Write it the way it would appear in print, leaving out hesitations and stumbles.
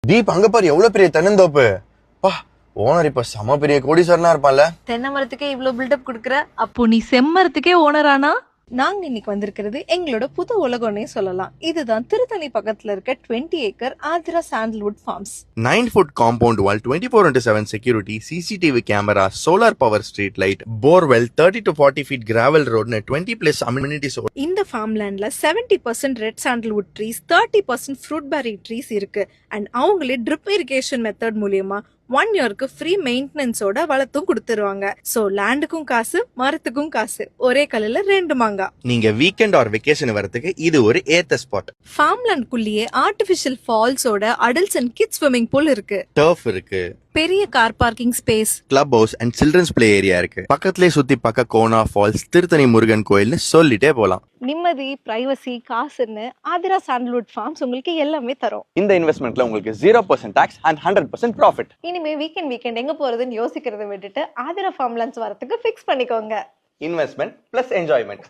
தீப் அங்க பாரு எவ்வளவு பெரிய தென்னந்தோப்பு. பா, ஓனர் இப்ப செம பெரிய கோடீஸ்வரனா இருப்பான்ல. தென்னை மரத்துக்கே இவ்வளவு பில்டப் கொடுக்குற, அப்போ நீ செம்மரத்துக்கே ஓனரானா? நாங்க இன்னைக்கு வந்திருக்கிறது எங்களோட புது உலகம்னே சொல்லலாம். இதுதான் திருத்தணி பக்கத்துல இருக்க 20 acre Aathira sandalwood farms. 9-foot compound wall, 24/7 security, CCTV camera, solar power street light, borewell, 30 to 40 feet gravel road, 20 plus amenities. இந்த ஃபார்ம் லேண்ட்ல 70% red sandalwood trees, 30% fruit berry trees இருக்கு. அண்ட் அவங்களே ட்ரிப் இரிகேஷன் மெத்தட் மூலியமா 1 இயர்க்கு free மெயின்டெனன்ஸோட வளர்த்தும் கொடுத்துருவாங்க. So லேண்டுக்கும் காசு, மரத்துக்கும் காசு, ஒரே கல்லுல 2 மாங்கா. நீங்க வீக்கெண்ட் ஆர் வெக்கேஷன் வரதுக்கு இது ஒரு ஏத்த ஸ்பாட். ஃபார்ம் லேண்ட்குள்ளேயே ஆர்டிஃபிஷியல் ஃபால்ஸோட adults and kids swimming pool இருக்கு. டர்ஃப் இருக்கு, பெரிய car parking space, club house and children's play area இருக்கு. பக்கத்திலே சுத்தி பக்க கோனா ஃபால்ஸ், திருத்தணி முருகன் கோயில்னு சொல்லிட்டே போலாம். நிம்மதி, பிரைவசி, காசுன்னு ஆதிரா சாண்டல்வுட் ஃபார்ம்ஸ் உங்களுக்கு எல்லாமே தரும். இந்த இன்வெஸ்ட்மெண்ட்ல உங்களுக்கு 0% டாக்ஸ் அண்ட் 100% ப்ராஃபிட். இனிமே வீக்கெண்ட் எங்க போறதுன்னு யோசிக்கிறத விட்டுட்டு ஆதிரா ஃபார்ம் லேண்ட்ஸ் வரதுக்கு ஃபிக்ஸ் பண்ணிக்கோங்க. Investment plus enjoyment.